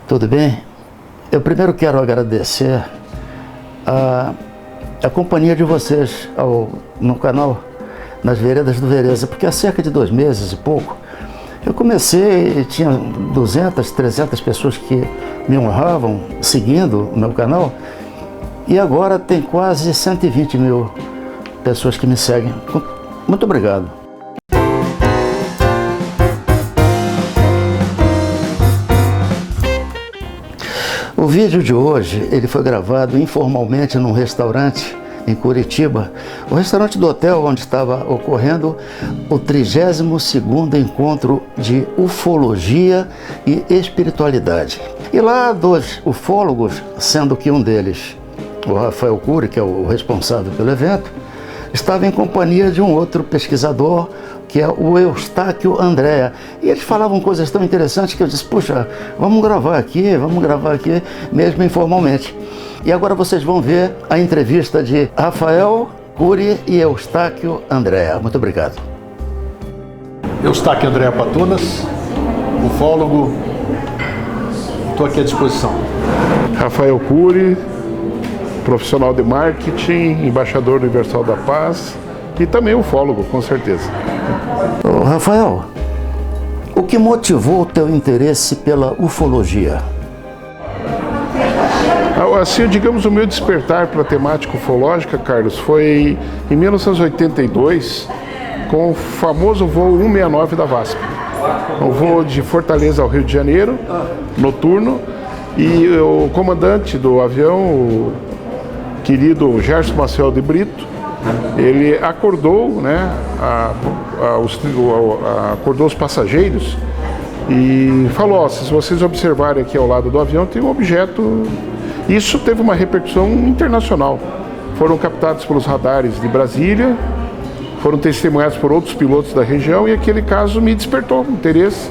Tudo bem? Eu primeiro quero agradecer a companhia de vocês no canal Nas Veredas do Vereza, porque há cerca de 2 meses e pouco eu comecei e tinha 200, 300 pessoas que me honravam seguindo o meu canal, e agora tem quase 120 mil pessoas que me seguem. Muito obrigado. O vídeo de hoje ele foi gravado informalmente num restaurante em Curitiba, o restaurante do hotel onde estava ocorrendo o 32º encontro de ufologia e espiritualidade. E lá 2 ufólogos, sendo que um deles, o Rafael Cury, que é o responsável pelo evento, estava em companhia de um outro pesquisador, que é o Eustáquio Andréa. E eles falavam coisas tão interessantes que eu disse, puxa, vamos gravar aqui, mesmo informalmente. E agora vocês vão ver a entrevista de Rafael Cury e Eustáquio Andréa. Muito obrigado. Eustáquio Andréa Patunas, ufólogo, estou aqui à disposição. Rafael Cury, profissional de marketing, embaixador universal da paz e também ufólogo, com certeza. Ô, Rafael, o que motivou o teu interesse pela ufologia? Assim, digamos, o meu despertar para a temática ufológica, Carlos, foi em 1982, com o famoso voo 169 da VASP. Um voo de Fortaleza ao Rio de Janeiro, noturno, e o comandante do avião, o querido Gerson Maciel de Brito, ele acordou, né, acordou os passageiros e falou, se vocês observarem aqui ao lado do avião tem um objeto. Isso teve uma repercussão internacional. Foram captados pelos radares de Brasília, foram testemunhados por outros pilotos da região, e aquele caso me despertou interesse.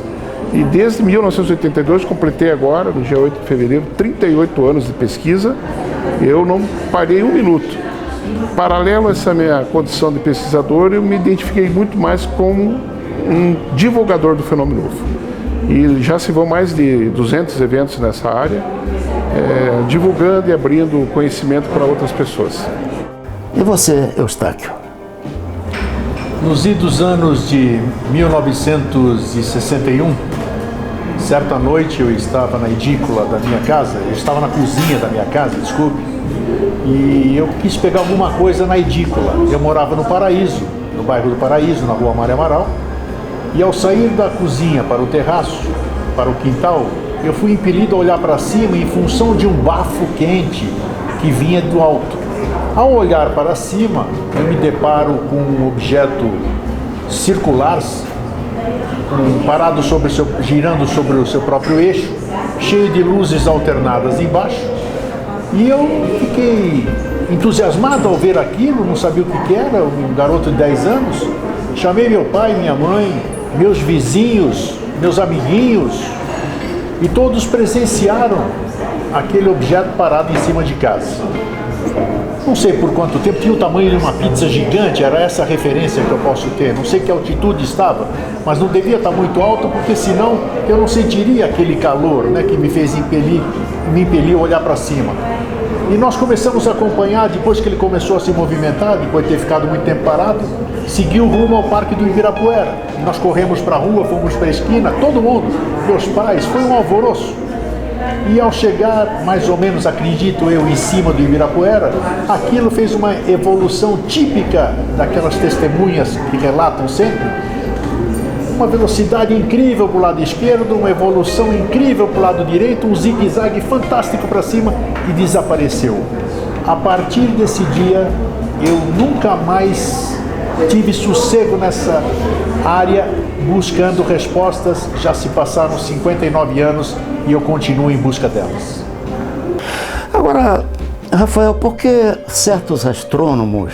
E desde 1982, completei agora, no dia 8 de fevereiro, 38 anos de pesquisa, eu não parei 1 minuto. Paralelo a essa minha condição de pesquisador, eu me identifiquei muito mais como um divulgador do fenômeno UFO. E já se vão mais de 200 eventos nessa área, divulgando e abrindo conhecimento para outras pessoas. E você, Eustáquio? Nos idos anos de 1961, certa noite eu estava na edícula da minha casa, eu estava na cozinha da minha casa, desculpe, e eu quis pegar alguma coisa na edícula. Eu morava no Paraíso, no bairro do Paraíso, na rua Mário Amaral, e ao sair da cozinha para o terraço, para o quintal, eu fui impelido a olhar para cima em função de um bafo quente que vinha do alto. Ao olhar para cima, eu me deparo com um objeto circular, parado girando sobre o seu próprio eixo, cheio de luzes alternadas embaixo. E eu fiquei entusiasmado ao ver aquilo, não sabia o que era, um garoto de 10 anos. Chamei meu pai, minha mãe, meus vizinhos, meus amiguinhos, e todos presenciaram aquele objeto parado em cima de casa. Não sei por quanto tempo, tinha o tamanho de uma pizza gigante, era essa a referência que eu posso ter. Não sei que altitude estava, mas não devia estar muito alto, porque senão eu não sentiria aquele calor, né, que me fez me impeliu a olhar para cima. E nós começamos a acompanhar, depois que ele começou a se movimentar, depois de ter ficado muito tempo parado, seguiu rumo ao Parque do Ibirapuera. E nós corremos para a rua, fomos para a esquina, todo mundo, meus pais, foi um alvoroço. E ao chegar, mais ou menos, acredito eu, em cima do Ibirapuera, aquilo fez uma evolução típica daquelas testemunhas que relatam sempre. Uma velocidade incrível para o lado esquerdo, uma evolução incrível para o lado direito, um zigue-zague fantástico para cima e desapareceu. A partir desse dia, eu nunca mais tive sossego nessa área buscando respostas. Já se passaram 59 anos e eu continuo em busca delas. Agora, Rafael, por que certos astrônomos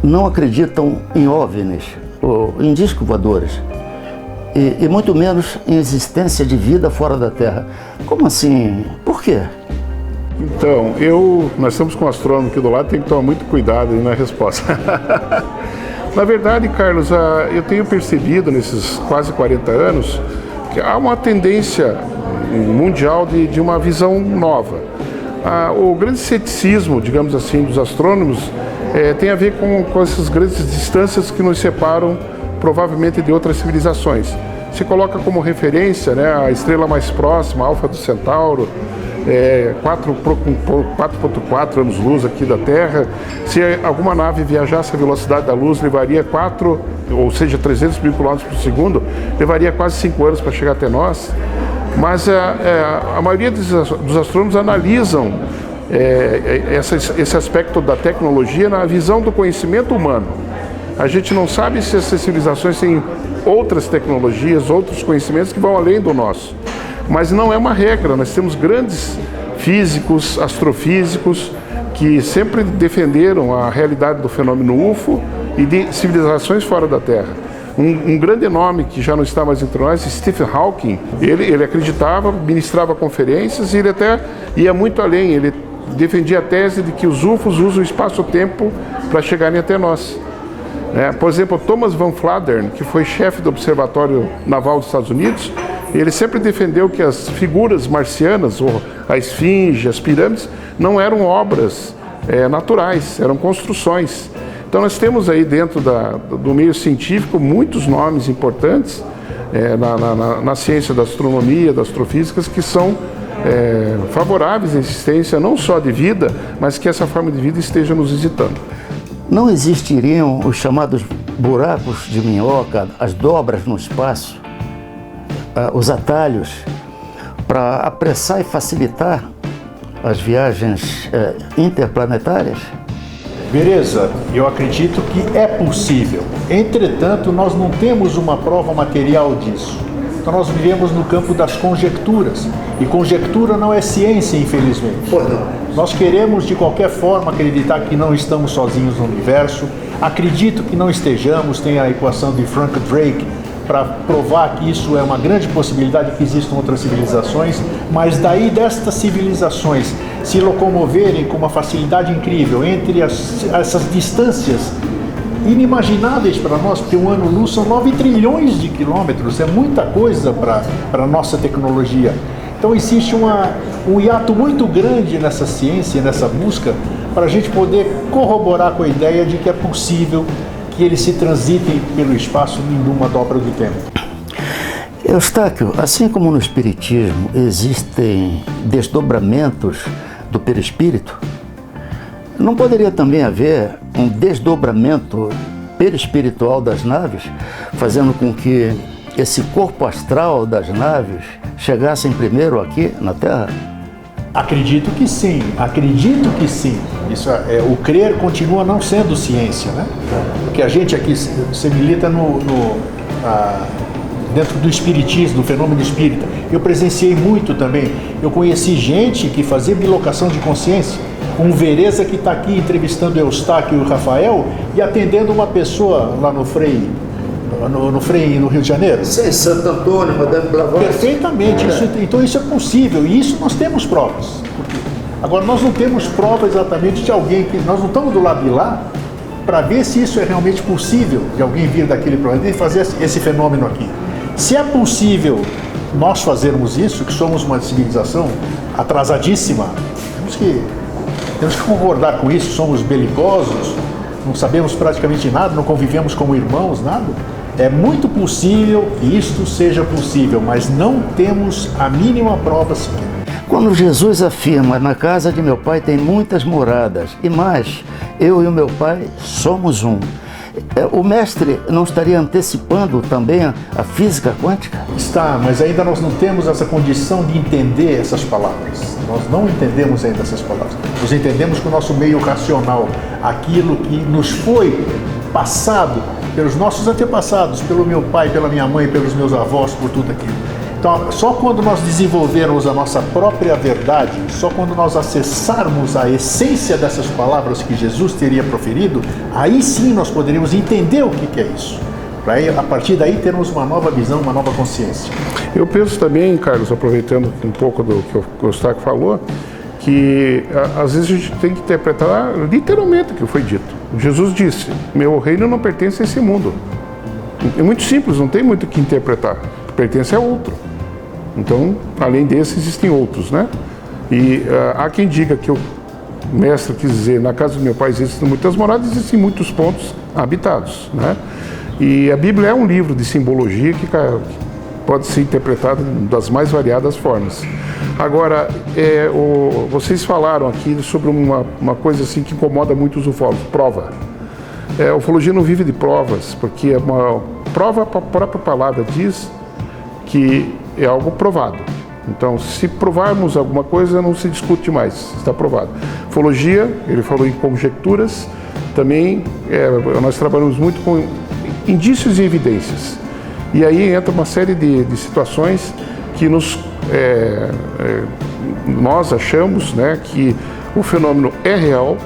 não acreditam em OVNIs, ou em discos voadores, e muito menos em existência de vida fora da Terra? Como assim? Por quê? Então, nós estamos com um astrônomo aqui do lado, tem que tomar muito cuidado na resposta. Na verdade, Carlos, eu tenho percebido nesses quase 40 anos que há uma tendência mundial de uma visão nova. O grande ceticismo, digamos assim, dos astrônomos tem a ver com essas grandes distâncias que nos separam provavelmente de outras civilizações. Se coloca como referência, né, a estrela mais próxima, Alfa do Centauro, 4,4 anos-luz aqui da Terra. Se alguma nave viajasse a velocidade da luz, levaria 300 mil km por segundo, levaria quase 5 anos para chegar até nós. Mas a maioria dos astrônomos analisam esse aspecto da tecnologia na visão do conhecimento humano. A gente não sabe se essas civilizações têm outras tecnologias, outros conhecimentos que vão além do nosso. Mas não é uma regra, nós temos grandes físicos, astrofísicos, que sempre defenderam a realidade do fenômeno UFO e de civilizações fora da Terra. Um grande nome que já não está mais entre nós, Stephen Hawking, ele acreditava, ministrava conferências e ele até ia muito além, ele defendia a tese de que os UFOs usam o espaço-tempo para chegarem até nós. Por exemplo, Thomas Van Flandern, que foi chefe do Observatório Naval dos Estados Unidos, ele sempre defendeu que as figuras marcianas, ou a esfinge, as pirâmides, não eram obras naturais, eram construções. Então nós temos aí dentro do meio científico muitos nomes importantes na ciência da astronomia, da astrofísica, que são favoráveis à existência não só de vida, mas que essa forma de vida esteja nos visitando. Não existiriam os chamados buracos de minhoca, as dobras no espaço, os atalhos, para apressar e facilitar as viagens interplanetárias? Beleza, eu acredito que é possível. Entretanto, nós não temos uma prova material disso. Então nós vivemos no campo das conjecturas. E conjectura não é ciência, infelizmente. Pois não. Nós queremos, de qualquer forma, acreditar que não estamos sozinhos no universo. Acredito que não estejamos. Tem a equação de Frank Drake para provar que isso é uma grande possibilidade, que existam outras civilizações, mas daí destas civilizações se locomoverem com uma facilidade incrível entre essas distâncias inimagináveis para nós, porque um ano-luz são 9 trilhões de quilômetros, é muita coisa para a nossa tecnologia. Então existe um hiato muito grande nessa ciência, nessa busca, para a gente poder corroborar com a ideia de que é possível que eles se transitem pelo espaço em uma dobra do tempo. Eustáquio, assim como no Espiritismo existem desdobramentos do perispírito, não poderia também haver um desdobramento perispiritual das naves, fazendo com que esse corpo astral das naves chegassem primeiro aqui na Terra? Acredito que sim, acredito que sim. Isso o crer continua não sendo ciência, né? Porque a gente aqui, você milita dentro do espiritismo, do fenômeno espírita. Eu presenciei muito também. Eu conheci gente que fazia bilocação de consciência. Um Vereza que está aqui entrevistando o Eustáquio e o Rafael e atendendo uma pessoa lá no Frei, no Rio de Janeiro. Sim, Santo Antônio, Madame Blavatsky. Perfeitamente. Então isso é possível e isso nós temos provas. Agora nós não temos prova exatamente de alguém que... Nós não estamos do lado de lá para ver se isso é realmente possível de alguém vir daquele planeta e fazer esse fenômeno aqui. Se é possível nós fazermos isso, que somos uma civilização atrasadíssima, temos que concordar com isso, somos belicosos, não sabemos praticamente nada, não convivemos como irmãos, nada. É muito possível que isto seja possível, mas não temos a mínima prova sequer. Quando Jesus afirma, na casa de meu pai tem muitas moradas, e mais, eu e o meu pai somos um, o mestre não estaria antecipando também a física quântica? Está, mas ainda nós não temos essa condição de entender essas palavras. Nós não entendemos ainda essas palavras. Nós entendemos com o nosso meio racional, aquilo que nos foi passado pelos nossos antepassados, pelo meu pai, pela minha mãe, pelos meus avós, por tudo aquilo. Então, só quando nós desenvolvermos a nossa própria verdade, só quando nós acessarmos a essência dessas palavras que Jesus teria proferido, aí sim nós poderíamos entender o que é isso. Para a partir daí termos uma nova visão, uma nova consciência. Eu penso também, Carlos, aproveitando um pouco do que o Eustáquio falou, que às vezes a gente tem que interpretar literalmente o que foi dito. Jesus disse, meu reino não pertence a esse mundo. É muito simples, não tem muito o que interpretar, pertence a outro. Então, além desse, existem outros, né? E há quem diga que o mestre quis dizer, na casa do meu pai existem muitas moradas, existem muitos pontos habitados, né? E a Bíblia é um livro de simbologia que pode ser interpretado das mais variadas formas. Agora, vocês falaram aqui sobre uma coisa assim que incomoda muito os ufólogos, prova. A ufologia não vive de provas, porque uma prova, a própria palavra diz que é algo provado. Então, se provarmos alguma coisa, não se discute mais, está provado. Ufologia, ele falou em conjecturas, também nós trabalhamos muito com indícios e evidências. E aí entra uma série de situações que nós achamos, né, que o fenômeno é real,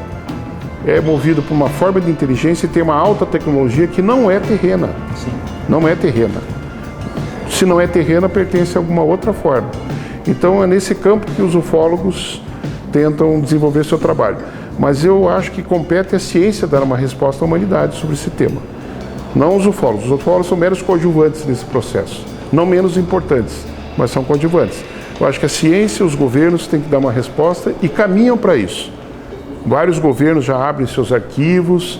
é movido por uma forma de inteligência e tem uma alta tecnologia que não é terrena. Sim. Não é terrena. Se não é terrena, pertence a alguma outra forma. Então é nesse campo que os ufólogos tentam desenvolver seu trabalho. Mas eu acho que compete à ciência dar uma resposta à humanidade sobre esse tema. Não os ufólogos. Os ufólogos são meros coadjuvantes nesse processo. Não menos importantes, mas são coadjuvantes. Eu acho que a ciência e os governos têm que dar uma resposta e caminham para isso. Vários governos já abrem seus arquivos,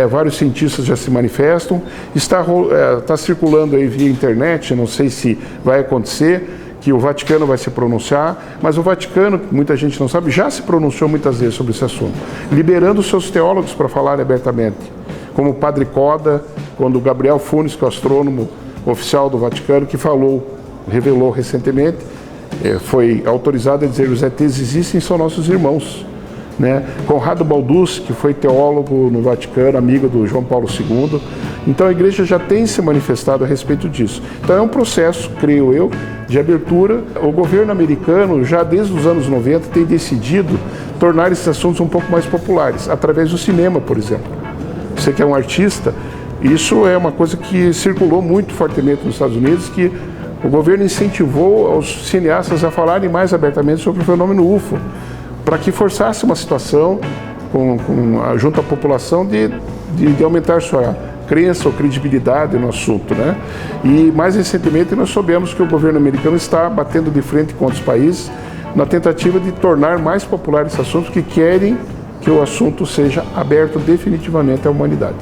vários cientistas já se manifestam. Está circulando aí via internet, não sei se vai acontecer, que o Vaticano vai se pronunciar, mas o Vaticano, muita gente não sabe, já se pronunciou muitas vezes sobre esse assunto, liberando seus teólogos para falarem abertamente, como o Padre Coda, quando o Gabriel Funes, que é o astrônomo oficial do Vaticano, que revelou recentemente, foi autorizado a dizer os ETs existem, são nossos irmãos. Né? Conrado Balducci, que foi teólogo no Vaticano, amigo do João Paulo II. Então a igreja já tem se manifestado a respeito disso. Então é um processo, creio eu, de abertura. O governo americano, já desde os anos 90, tem decidido tornar esses assuntos um pouco mais populares, através do cinema, por exemplo. Você que é um artista, isso é uma coisa que circulou muito fortemente nos Estados Unidos, que o governo incentivou os cineastas a falarem mais abertamente sobre o fenômeno UFO, para que forçasse uma situação junto à população de aumentar sua crença ou credibilidade no assunto, né? E mais recentemente nós soubemos que o governo americano está batendo de frente com outros países na tentativa de tornar mais popular esse assunto, que querem que o assunto seja aberto definitivamente à humanidade.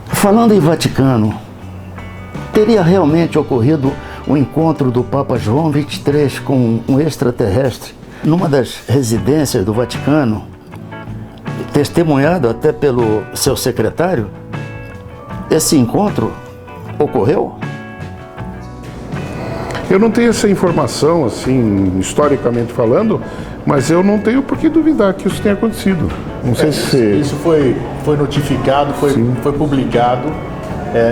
Falando em Vaticano, teria realmente ocorrido o encontro do Papa João XXIII com um extraterrestre numa das residências do Vaticano, testemunhado até pelo seu secretário? Esse encontro ocorreu? Eu não tenho essa informação, assim, historicamente falando, mas eu não tenho por que duvidar que isso tenha acontecido. Não sei se... Isso foi notificado, foi publicado,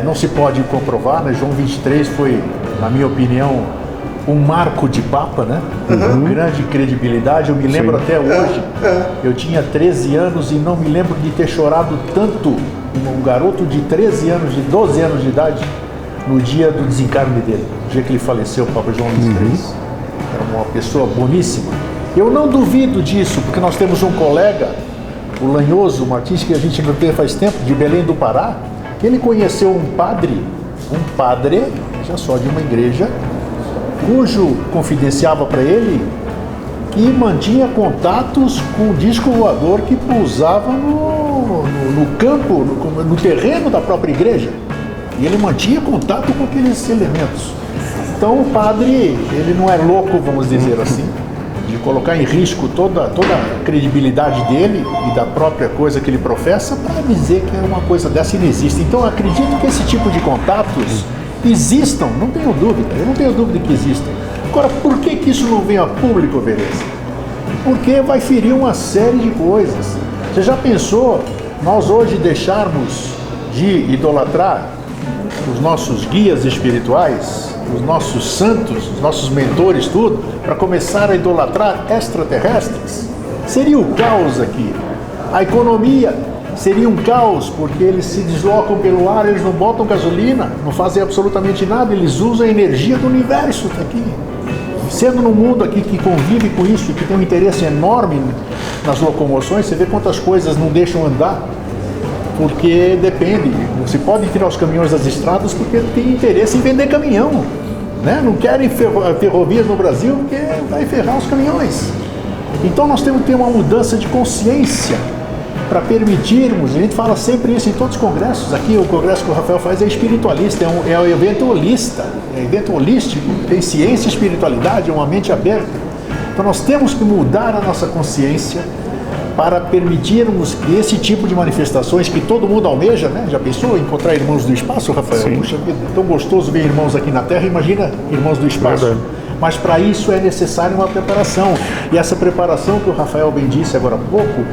não se pode comprovar, né? João XXIII foi, na minha opinião, um marco de Papa, né? Grande credibilidade. Eu me lembro até hoje, eu tinha 13 anos e não me lembro de ter chorado tanto um garoto de 13 anos, de 12 anos de idade, no dia do desencarne dele, no dia que ele faleceu, o Papa João XXIII. Era uma pessoa boníssima. Eu não duvido disso, porque nós temos um colega, o Lanhoso Martins, que a gente não tem faz tempo, de Belém do Pará. Ele conheceu um padre, já só de uma igreja, cujo confidenciava para ele que mantinha contatos com o disco voador que pousava no campo, no terreno da própria igreja. E ele mantinha contato com aqueles elementos. Então o padre, ele não é louco, vamos dizer assim, de colocar em risco toda a credibilidade dele e da própria coisa que ele professa para dizer que uma coisa dessa não existe. Então eu acredito que esse tipo de contatos existam, não tenho dúvida, eu não tenho dúvida que existam. Agora, por que isso não vem a público, Vereza? Porque vai ferir uma série de coisas. Você já pensou nós hoje deixarmos de idolatrar os nossos guias espirituais, os nossos santos, os nossos mentores, tudo, para começar a idolatrar extraterrestres? Seria o caos aqui. A economia seria um caos, porque eles se deslocam pelo ar, eles não botam gasolina, não fazem absolutamente nada, eles usam a energia do universo aqui. Sendo num mundo aqui que convive com isso, que tem um interesse enorme nas locomoções, você vê quantas coisas não deixam andar, porque depende, não se pode tirar os caminhões das estradas porque tem interesse em vender caminhão. né? Não querem ferrovias no Brasil porque vai ferrar os caminhões. Então nós temos que ter uma mudança de consciência para permitirmos, a gente fala sempre isso em todos os congressos, aqui o congresso que o Rafael faz é espiritualista, é um evento holista, é um evento holístico, tem ciência e espiritualidade, é uma mente aberta. Então nós temos que mudar a nossa consciência para permitirmos que esse tipo de manifestações que todo mundo almeja, né? Já pensou em encontrar irmãos do espaço, Rafael? Sim. Puxa vida, é tão gostoso ver irmãos aqui na Terra, imagina irmãos do espaço. Verdade. Mas para isso é necessário uma preparação. E essa preparação que o Rafael bem disse agora há pouco,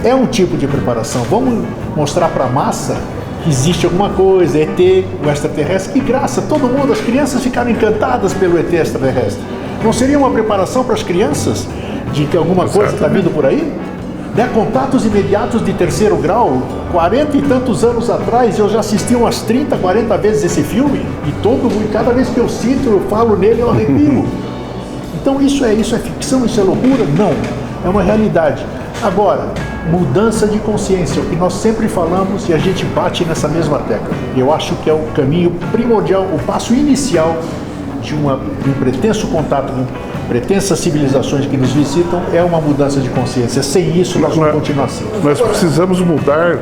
é um tipo de preparação. Vamos mostrar para a massa que existe alguma coisa, ET, o extraterrestre. Que graça, todo mundo, as crianças ficaram encantadas pelo ET extraterrestre. Não seria uma preparação para as crianças de que alguma coisa está vindo por aí? Né? Contatos imediatos de terceiro grau, 40 e tantos anos atrás, eu já assisti umas 30, 40 vezes esse filme, e cada vez que eu cito, eu falo nele, eu arrepio. Então isso é ficção, isso é loucura? Não, é uma realidade. Agora, mudança de consciência, o que nós sempre falamos e a gente bate nessa mesma tecla. Eu acho que é o caminho primordial, o passo inicial de um pretenso contato com pretensas civilizações que nos visitam, é uma mudança de consciência. Sem isso, nós vamos continuar assim. Nós precisamos mudar,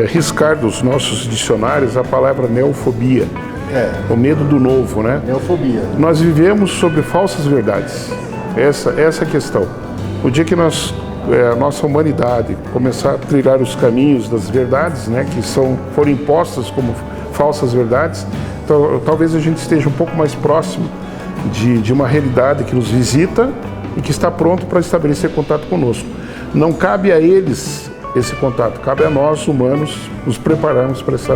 riscar dos nossos dicionários a palavra neofobia. O medo do novo, né? Neofobia. Nós vivemos sobre falsas verdades. Essa é a questão. O dia que a nossa humanidade começar a trilhar os caminhos das verdades, né, que foram impostas como falsas verdades, então, talvez a gente esteja um pouco mais próximo de uma realidade que nos visita e que está pronto para estabelecer contato conosco. Não cabe a eles esse contato, cabe a nós, humanos, nos prepararmos para esse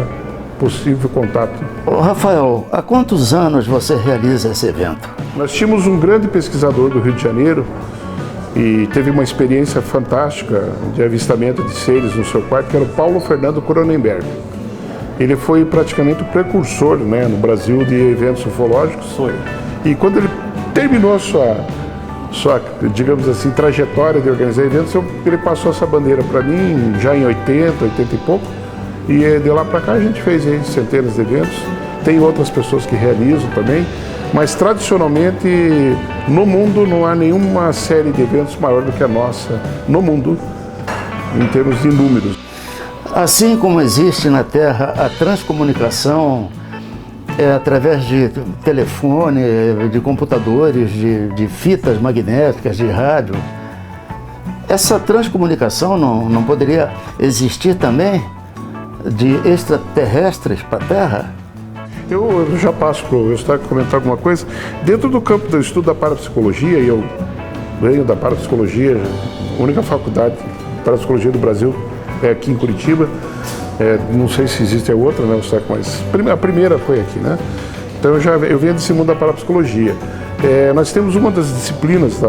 possível contato. Ô, Rafael, há quantos anos você realiza esse evento? Nós tínhamos um grande pesquisador do Rio de Janeiro e teve uma experiência fantástica de avistamento de seres no seu quarto, que era o Paulo Fernando Cronenberg. Ele foi praticamente o precursor, né, no Brasil de eventos ufológicos. Foi. E quando ele terminou a sua, digamos assim, trajetória de organizar eventos, ele passou essa bandeira para mim já em 80 e pouco. E de lá para cá a gente fez aí centenas de eventos. Tem outras pessoas que realizam também. Mas tradicionalmente no mundo não há nenhuma série de eventos maior do que a nossa no mundo, em termos de números. Assim como existe na Terra a transcomunicação através de telefone, de computadores, de fitas magnéticas, de rádio, essa transcomunicação não poderia existir também de extraterrestres para a Terra? Eu já passo para o Eustáquio comentar alguma coisa. Dentro do campo do estudo da parapsicologia, e eu venho da parapsicologia, a única faculdade de parapsicologia do Brasil é aqui em Curitiba. Não sei se existe a outra, né, Eustáquio, mas a primeira foi aqui, né? Então eu venho desse mundo da parapsicologia. Nós temos uma das disciplinas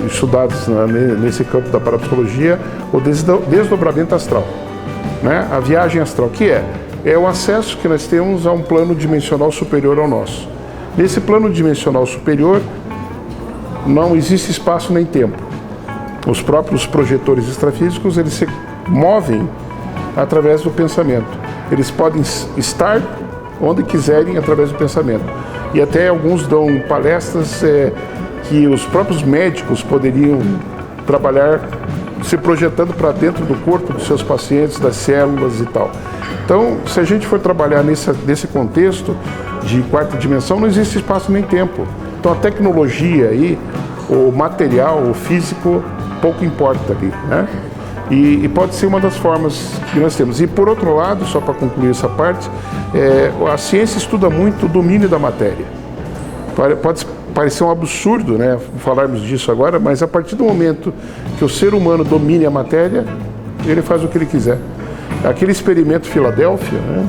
estudadas nesse campo da parapsicologia, o desdobramento astral, né? A viagem astral, que é o acesso que nós temos a um plano dimensional superior ao nosso. Nesse plano dimensional superior não existe espaço nem tempo. Os próprios projetores extrafísicos, eles se movem através do pensamento. Eles podem estar onde quiserem através do pensamento. E até alguns dão palestras que os próprios médicos poderiam trabalhar se projetando para dentro do corpo dos seus pacientes, das células e tal. Então, se a gente for trabalhar nesse contexto de quarta dimensão, não existe espaço nem tempo. Então, a tecnologia aí, o material, o físico, pouco importa ali, né? E pode ser uma das formas que nós temos. E, por outro lado, só para concluir essa parte, a ciência estuda muito o domínio da matéria. Pode parecer um absurdo, né, falarmos disso agora, mas a partir do momento que o ser humano domine a matéria, ele faz o que ele quiser. Aquele experimento Filadélfia, né,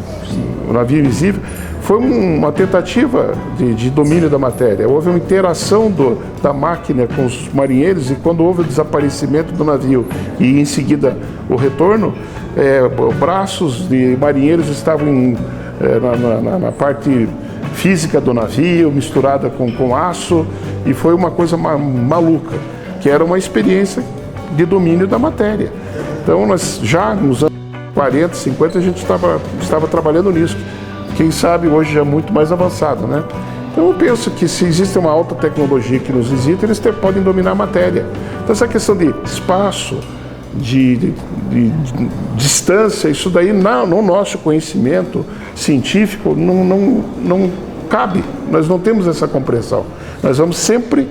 o navio invisível, foi uma tentativa de domínio da matéria. Houve uma interação da máquina com os marinheiros e quando houve o desaparecimento do navio e em seguida o retorno, braços de marinheiros estavam na parte física do navio, misturada com aço, e foi uma coisa maluca, que era uma experiência de domínio da matéria. Então, nós já nos anos 40, 50, a gente estava trabalhando nisso. Quem sabe hoje já é muito mais avançado, né? Então eu penso que se existe uma alta tecnologia que nos visita, eles podem dominar a matéria. Então essa questão de espaço, de distância, isso daí no nosso conhecimento científico não cabe. Nós não temos essa compreensão. Nós vamos sempre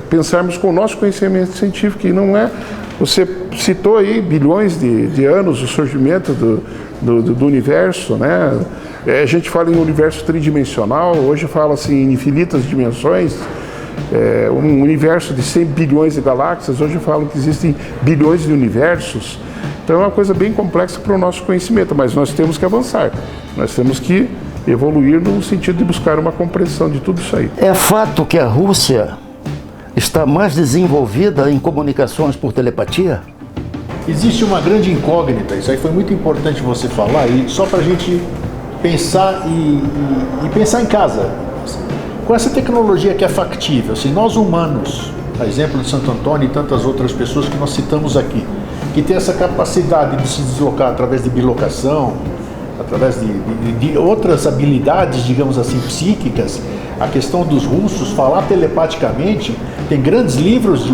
pensarmos com o nosso conhecimento científico, e não é... Você citou aí bilhões de anos o surgimento do universo, né? A gente fala em universo tridimensional, hoje fala-se em infinitas dimensões, um universo de 100 bilhões de galáxias, hoje falam que existem bilhões de universos. Então é uma coisa bem complexa para o nosso conhecimento, mas nós temos que avançar, nós temos que evoluir no sentido de buscar uma compreensão de tudo isso aí. É fato que a Rússia está mais desenvolvida em comunicações por telepatia? Existe uma grande incógnita, isso aí foi muito importante você falar, e só para a gente pensar e pensar em casa. Com essa tecnologia que é factível, se nós humanos, a exemplo de Santo Antônio e tantas outras pessoas que nós citamos aqui, que tem essa capacidade de se deslocar através de bilocação, através de outras habilidades, digamos assim, psíquicas, a questão dos russos, falar telepaticamente, tem grandes livros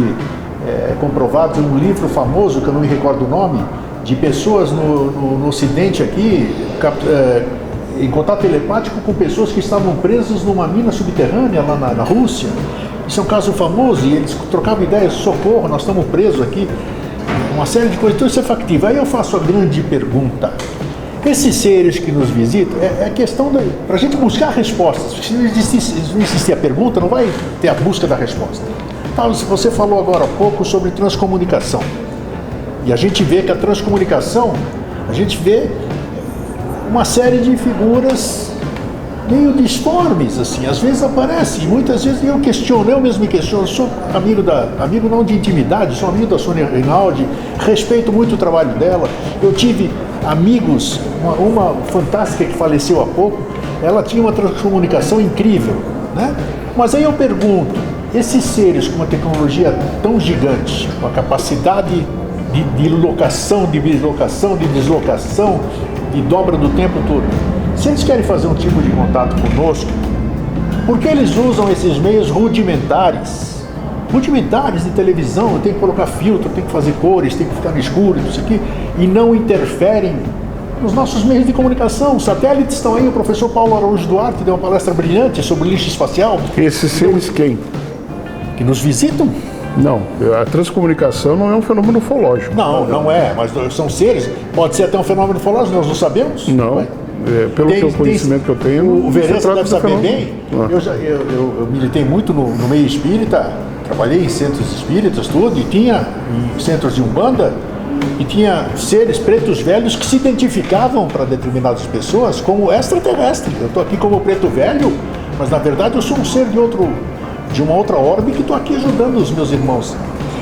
comprovados, um livro famoso, que eu não me recordo o nome, de pessoas no Ocidente aqui, em contato telepático com pessoas que estavam presas numa mina subterrânea lá na Rússia. Isso é um caso famoso, e eles trocavam ideias, socorro, nós estamos presos aqui, uma série de coisas, então isso é factível. Aí eu faço a grande pergunta: esses seres que nos visitam, é questão para a gente buscar respostas. Se não existir a pergunta, não vai ter a busca da resposta. Então, você falou agora há pouco sobre transcomunicação. E a gente vê que a transcomunicação, a gente vê uma série de figuras meio disformes, assim, às vezes aparece, e muitas vezes eu mesmo me questiono, sou amigo não de intimidade, sou amigo da Sônia Rinaldi, respeito muito o trabalho dela, eu tive amigos, uma fantástica que faleceu há pouco, ela tinha uma transcomunicação incrível, né? Mas aí eu pergunto, esses seres com uma tecnologia tão gigante, com a capacidade de locação, de bislocação, de deslocação, de dobra do tempo todo, se eles querem fazer um tipo de contato conosco, por que eles usam esses meios rudimentares de televisão? Eu tenho que colocar filtro, tenho que fazer cores, tenho que ficar no escuro, isso aqui, e não interferem nos nossos meios de comunicação. Os satélites estão aí, o professor Paulo Araújo Duarte deu uma palestra brilhante sobre lixo espacial. Esses seres quem? Que nos visitam? Não, a transcomunicação não é um fenômeno ufológico. Não é, mas são seres, pode ser até um fenômeno ufológico, nós não sabemos? Não. Pelo conhecimento que eu tenho, o Vereça deve saber bem. Eu militei muito no meio espírita, trabalhei em centros espíritas, tudo, e tinha em centros de Umbanda, e tinha seres pretos velhos que se identificavam para determinadas pessoas como extraterrestre. Eu estou aqui como preto velho, mas na verdade eu sou um ser de uma outra órbita que estou aqui ajudando os meus irmãos.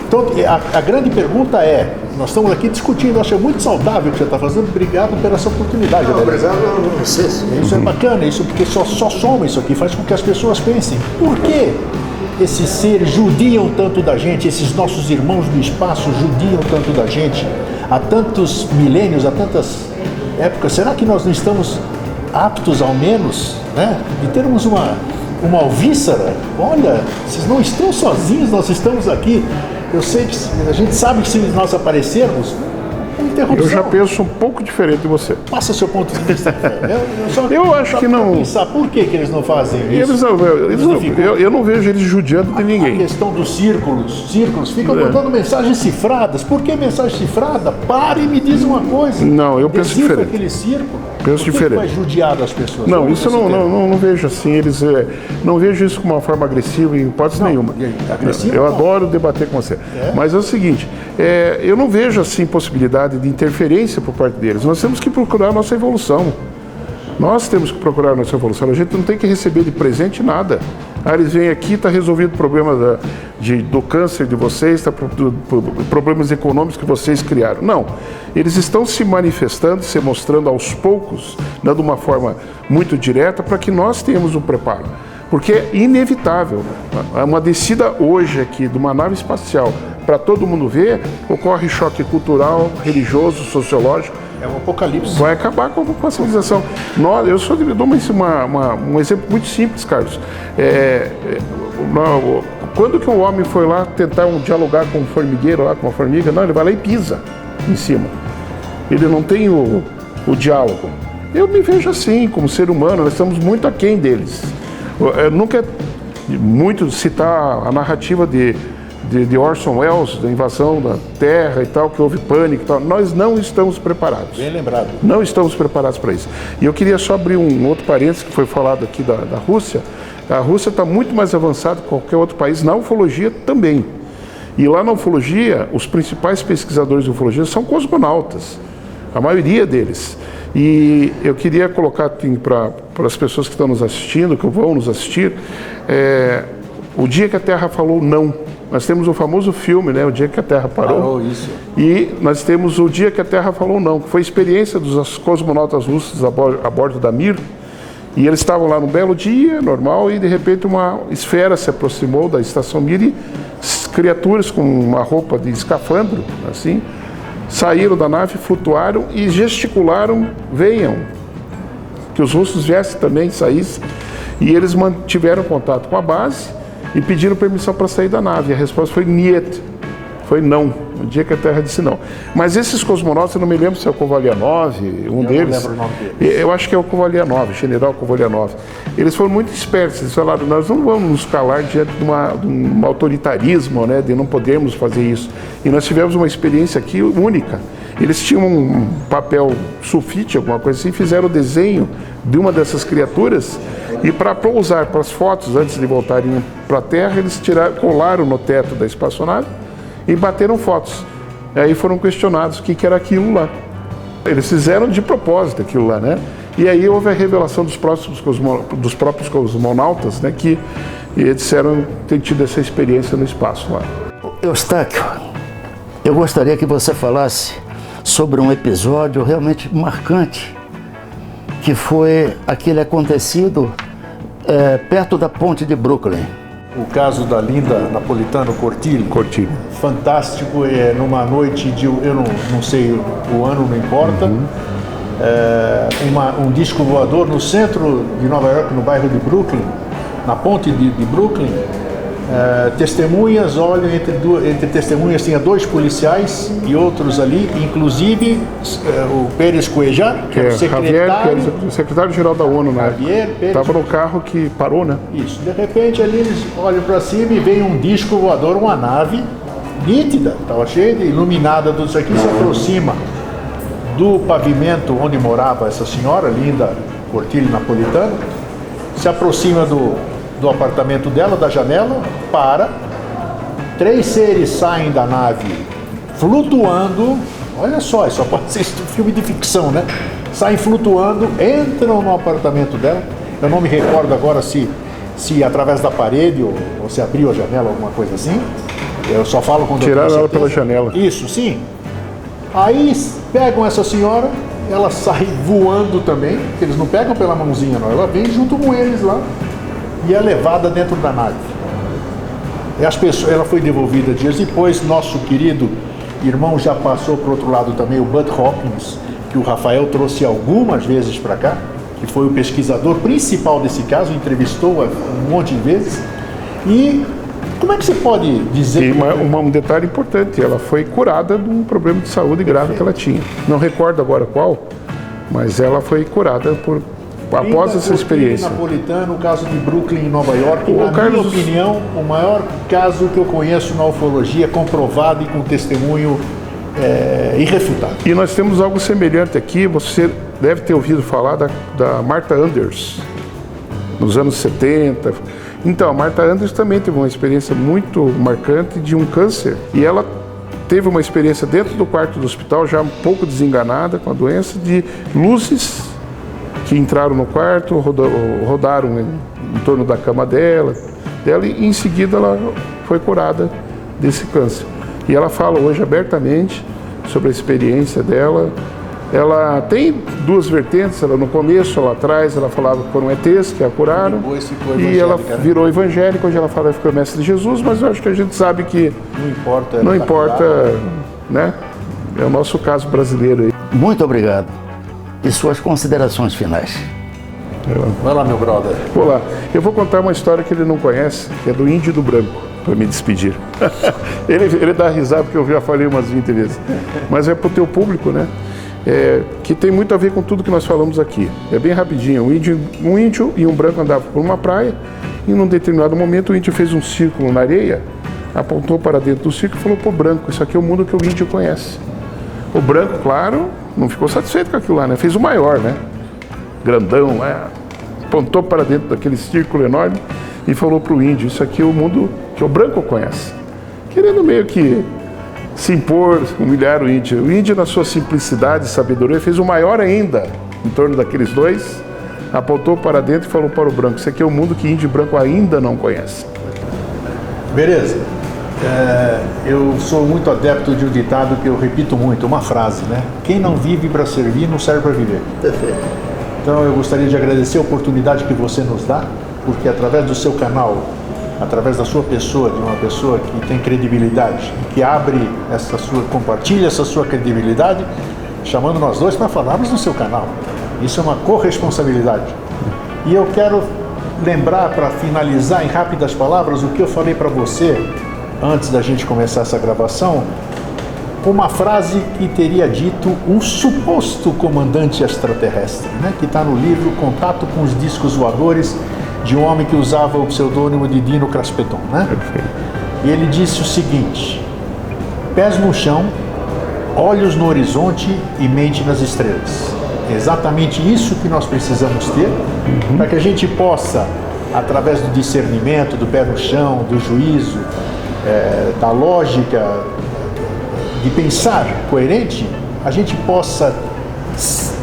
Então, a grande pergunta é, nós estamos aqui discutindo, eu acho muito saudável o que você está fazendo, obrigado pela essa oportunidade. Obrigado a vocês. Isso é bacana, isso porque só soma isso aqui, faz com que as pessoas pensem, por que esses seres judiam tanto da gente, esses nossos irmãos do espaço judiam tanto da gente, há tantos milênios, há tantas épocas, será que nós não estamos aptos ao menos, né, de termos uma alvíssara? Olha, vocês não estão sozinhos, nós estamos aqui. Eu sei que a gente sabe que se nós aparecermos, interrupção. Eu já penso um pouco diferente de você. Passa seu ponto de vista. Eu acho que não. Pensar por que eles não fazem isso? Eu não vejo eles judiando de ninguém. A questão dos círculos ficam mandando mensagens cifradas. Por que mensagem cifrada? Pare e me diz uma coisa. Não, eu penso diferente. Aquele círculo. Penso diferente. Vai judiar das pessoas? Não, isso eu não vejo assim. Eles não vejo isso como uma forma agressiva em hipótese nenhuma. Eu adoro debater com você. Mas é o seguinte, eu não vejo assim possibilidade de interferência por parte deles. Nós temos que procurar a nossa evolução. Nós temos que procurar a nossa evolução. A gente não tem que receber de presente nada. Eles vêm aqui, está resolvido o problema do câncer de vocês, problemas econômicos que vocês criaram. Não. Eles estão se manifestando, se mostrando aos poucos, dando uma forma muito direta para que nós tenhamos um preparo. Porque é inevitável. Uma descida hoje aqui de uma nave espacial para todo mundo ver, ocorre choque cultural, religioso, sociológico. É um apocalipse. Vai acabar com a civilização. Eu só dou um exemplo muito simples, Carlos. Quando que o homem foi lá tentar dialogar com um formigueiro, lá com uma formiga, não, ele vai lá e pisa em cima. Ele não tem o diálogo. Eu me vejo assim, como ser humano, nós estamos muito aquém deles. Eu nunca muito citar a narrativa de Orson Welles, da invasão da Terra e tal, que houve pânico e tal. Nós não estamos preparados. Bem lembrado. Não estamos preparados para isso. E eu queria só abrir um outro parênteses que foi falado aqui da Rússia. A Rússia está muito mais avançada que qualquer outro país na ufologia também. E lá na ufologia, os principais pesquisadores de ufologia são cosmonautas, a maioria deles. E eu queria colocar para as pessoas que estão nos assistindo, que vão nos assistir, o dia que a Terra falou não. Nós temos o famoso filme, né, O Dia que a Terra Parou. Isso. E nós temos O Dia que a Terra Falou Não, que foi a experiência dos cosmonautas russos a bordo da Mir. E eles estavam lá num belo dia, normal, e de repente uma esfera se aproximou da estação Mir e criaturas com uma roupa de escafandro, assim, saíram da nave, flutuaram e gesticularam, venham. Que os russos viessem também, saíssem. E eles mantiveram contato com a base e pediram permissão para sair da nave. A resposta foi niet, foi não, no dia que a Terra disse não. Mas esses cosmonautas, eu não me lembro se é o Kovalyanov, um deles. Não lembro o nome dele. Eu acho que é o Kovalyanov, general Kovalyanov. Eles foram muito espertos, eles falaram, nós não vamos nos calar diante de um autoritarismo, né, de não podermos fazer isso. E nós tivemos uma experiência aqui única. Eles tinham um papel sulfite, alguma coisa assim, fizeram o desenho de uma dessas criaturas e para pousar para as fotos antes de voltarem para a Terra, eles colaram no teto da espaçonave e bateram fotos. Aí foram questionados o que era aquilo lá. Eles fizeram de propósito aquilo lá, né? E aí houve a revelação dos próprios cosmonautas, né, que disseram ter tido essa experiência no espaço lá. Eustáquio, eu gostaria que você falasse sobre um episódio realmente marcante, que foi aquele acontecido perto da ponte de Brooklyn. O caso da Linda Napolitano Cortilli. Fantástico, numa noite de, eu não sei o ano, não importa, um disco voador no centro de Nova York, no bairro de Brooklyn, na ponte de Brooklyn. Testemunhas, olham, entre testemunhas tinha 2 policiais e outros ali, inclusive o Pérez Cuellar, que era o secretário-geral da ONU, né? Estava no carro que parou, né? Isso, de repente ali eles olham para cima e vem um disco voador, uma nave nítida, estava cheia de iluminada, tudo isso aqui, se aproxima do pavimento onde morava essa senhora, Linda Cortilli Napolitano, se aproxima do apartamento dela, da janela, 3 seres saem da nave flutuando, olha só, isso só pode ser filme de ficção, né? Saem flutuando, entram no apartamento dela, eu não me recordo agora se através da parede ou se abriu a janela, alguma coisa assim, eu só falo quando tiraram ela pela janela. Isso, sim. Aí pegam essa senhora, ela sai voando também, eles não pegam pela mãozinha não, ela vem junto com eles lá, e é levada dentro da nave. Ela foi devolvida dias depois. Nosso querido irmão já passou para o outro lado também, o Bud Hopkins, que o Rafael trouxe algumas vezes para cá, que foi o pesquisador principal desse caso, entrevistou um monte de vezes. E como é que você pode dizer... E um detalhe importante, ela foi curada de um problema de saúde grave que ela tinha. Não recordo agora qual, mas ela foi curada após essa experiência. Napolitano, o caso de Brooklyn, em Nova York, na minha opinião, o maior caso que eu conheço na ufologia, comprovado e com testemunho irrefutável. E nós temos algo semelhante aqui, você deve ter ouvido falar da Martha Anders, nos anos 70. Então, a Martha Anders também teve uma experiência muito marcante de um câncer, e ela teve uma experiência dentro do quarto do hospital, já um pouco desenganada com a doença, de luzes que entraram no quarto, rodaram em torno da cama dela e em seguida ela foi curada desse câncer. E ela fala hoje abertamente sobre a experiência dela. Ela tem 2 vertentes, no começo, lá atrás, ela falava que foram ETs que a curaram, e ela virou evangélica, hoje ela fala que foi mestre de Jesus, mas eu acho que a gente sabe que não importa, né? É o nosso caso brasileiro aí. Muito obrigado. E suas considerações finais? Vai lá, meu brother. Vou lá. Eu vou contar uma história que ele não conhece, que é do Índio e do Branco, para me despedir. ele dá risada porque eu já falei umas 20 vezes. Mas é para o teu público, né? Que tem muito a ver com tudo que nós falamos aqui. É bem rapidinho. Um índio e um branco andavam por uma praia e num determinado momento o índio fez um círculo na areia, apontou para dentro do círculo e falou pro branco: isso aqui é o mundo que o índio conhece. O branco, claro, não ficou satisfeito com aquilo lá, né? Fez o maior, né? Grandão, apontou para dentro daquele círculo enorme e falou para o índio: isso aqui é o mundo que o branco conhece. Querendo meio que se impor, humilhar o índio. O índio, na sua simplicidade e sabedoria, fez o maior ainda em torno daqueles dois, apontou para dentro e falou para o branco: isso aqui é o mundo que índio e branco ainda não conhece. Beleza. Eu sou muito adepto de um ditado que eu repito muito, uma frase, né? Quem não vive para servir, não serve para viver. Perfeito. Então eu gostaria de agradecer a oportunidade que você nos dá, porque através do seu canal, através da sua pessoa, de uma pessoa que tem credibilidade, que compartilha essa sua credibilidade, chamando nós dois para falarmos no seu canal. Isso é uma corresponsabilidade. E eu quero lembrar, para finalizar em rápidas palavras, o que eu falei para você antes da gente começar essa gravação, uma frase que teria dito um suposto comandante extraterrestre, né, que está no livro Contato com os Discos Voadores, de um homem que usava o pseudônimo de Dino Craspeton, né? E ele disse o seguinte: pés no chão, olhos no horizonte e mente nas estrelas. É exatamente isso que nós precisamos ter, para que a gente possa, através do discernimento, do pé no chão, do juízo, da lógica, de pensar coerente, a gente possa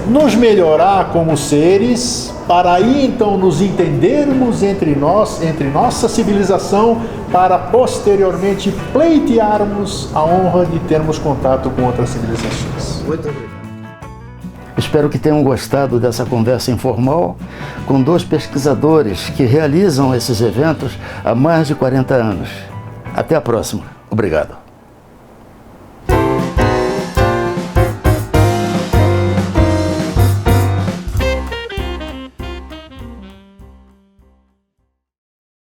nos melhorar como seres, para aí então nos entendermos entre nós, entre nossa civilização, para posteriormente pleitearmos a honra de termos contato com outras civilizações. Muito obrigado. Espero que tenham gostado dessa conversa informal com dois pesquisadores que realizam esses eventos há mais de 40 anos. Até a próxima. Obrigado.